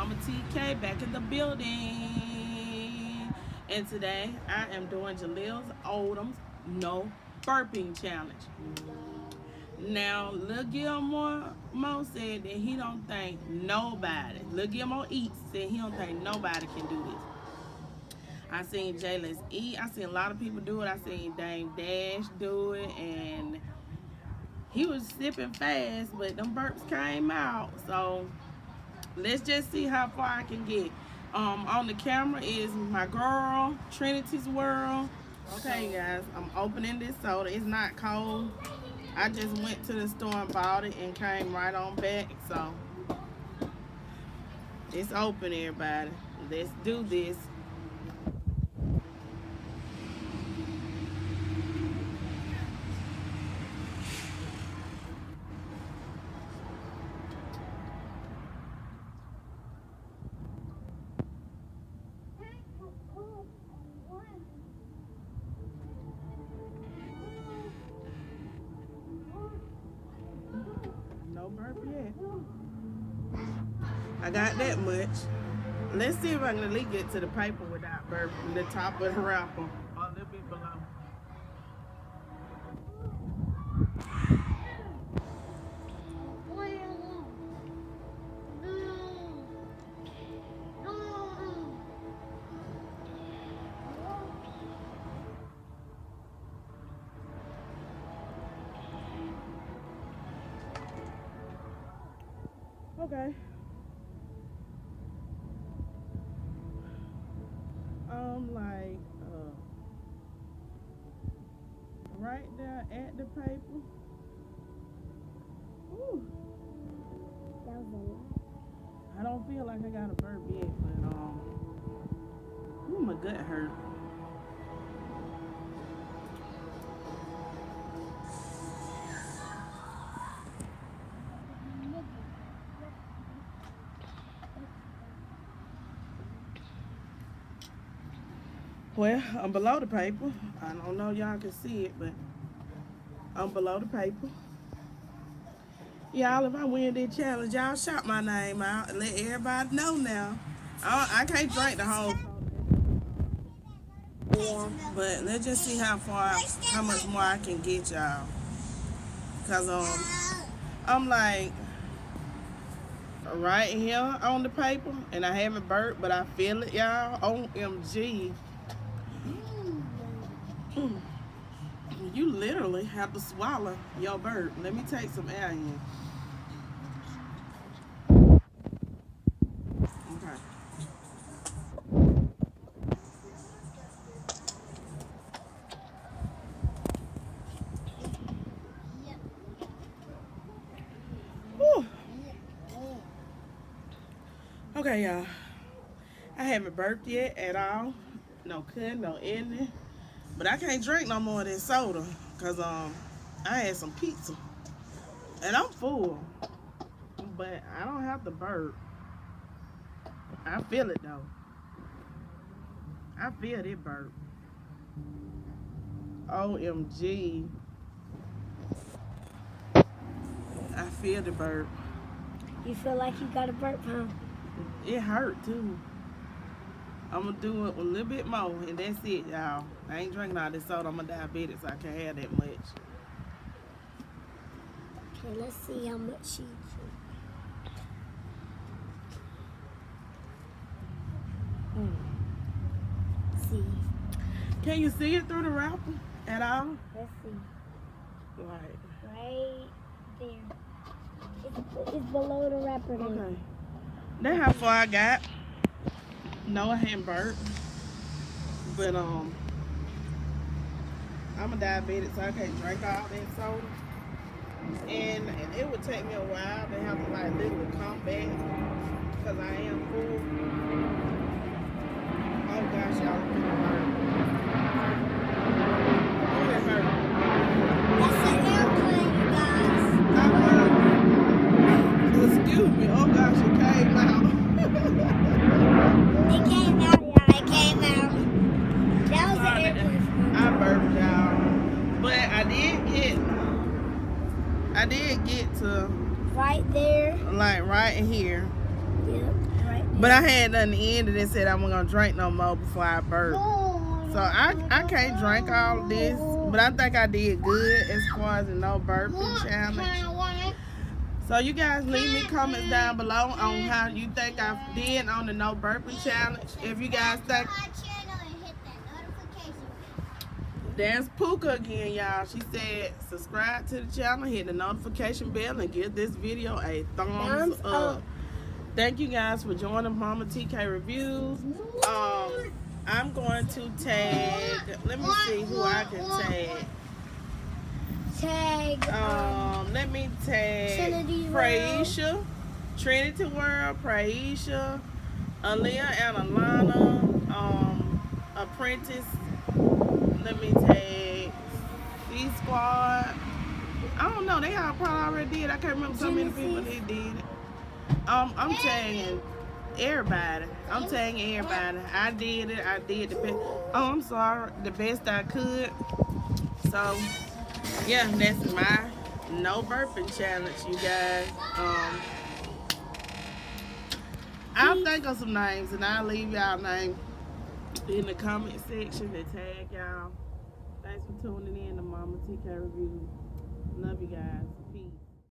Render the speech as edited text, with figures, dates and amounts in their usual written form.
Mama TK back in the building. And today I am doing Jaleel Odom's no burping challenge. Now, Lil Gilmore Mo said that he don't think nobody, Lil Gilmore Eats said he don't think nobody can do this. I seen Jaylen's eat. I seen a lot of people do it. I seen Dame Dash do it, and he was sipping fast, but them burps came out. So let's just see how far I can get. On the camera is my girl, Trinity's World. Okay, guys, I'm opening this soda. It's not cold. I just went to the store and bought it and came right on back. So it's open, everybody. Let's do this. No burp yet. I got that much. Let's see if I can at least get to the paper without burping. The top of the wrapper. Or a little bit below. Okay. Like right there at the paper. Ooh. That was a lot. I don't feel like I got a burp yet, but ooh, my gut hurt. Well, I'm below the paper. I don't know if y'all can see it, but I'm below the paper. Y'all, if I win this challenge, y'all shout my name out and let everybody know now. I can't drink the whole soda, but let's just see how much more I can get, y'all. Cause I'm like right here on the paper, and I haven't burped, but I feel it, y'all. OMG. You literally have to swallow your burp. Let me take some air in. Okay. Whew. Okay, y'all. I haven't burped yet at all. No cut, no ending. But I can't drink no more of this soda because I had some pizza. And I'm full. But I don't have to burp. I feel it though. I feel it burp. OMG. I feel the burp. You feel like you got a burp, huh? It hurt too. I'm gonna do it a little bit more, and that's it, y'all. I ain't drinking all this soda. I'm a diabetic, so I can't have that much. Okay, let's see how much you drink. See. Can you see it through the wrapper at all? Let's see. Right. Right there. It's below the wrapper now. Okay. That's how far I got. No, I hadn't burped. But I'm a diabetic, so I can't drink all that soda. And it would take me a while to have to like literally come back because I am full. Oh gosh, y'all, it hurt. Oh, it hurt. That's an airplane, you guys. Excuse me. Oh gosh, it came out. It came out, y'all. It came out. That was an airplane. I burped, y'all. But I did get to Right there. like right in here. Yep, right But I had nothing to end and it said I'm gonna drink no more before I burp. So I can't drink all of this, but I think I did good as far as the no burping challenge. So you guys leave me comments down below on how you think I did on the no burping challenge. If you guys think there's Puka again, y'all. She said subscribe to the channel, hit the notification bell, and give this video a thumbs up. Thank you guys for joining Mama TK Reviews. I'm going to tag, let me see who I can tag. Let me tag Praisha, Trinity World, Praisha, Aaliyah and Alana, Apprentice. Let me tag C-Squad. I don't know, they all probably already did. I can't remember so many people that did it. I'm tagging everybody. I'm tagging everybody. I did it. I did the best. Oh, I'm sorry. The best I could. So, yeah, that's my no burping challenge, you guys. I'll think of some names and I'll leave y'all names in the comment section to tag y'all. Thanks for tuning in to Mama TK Reviews. Love you guys.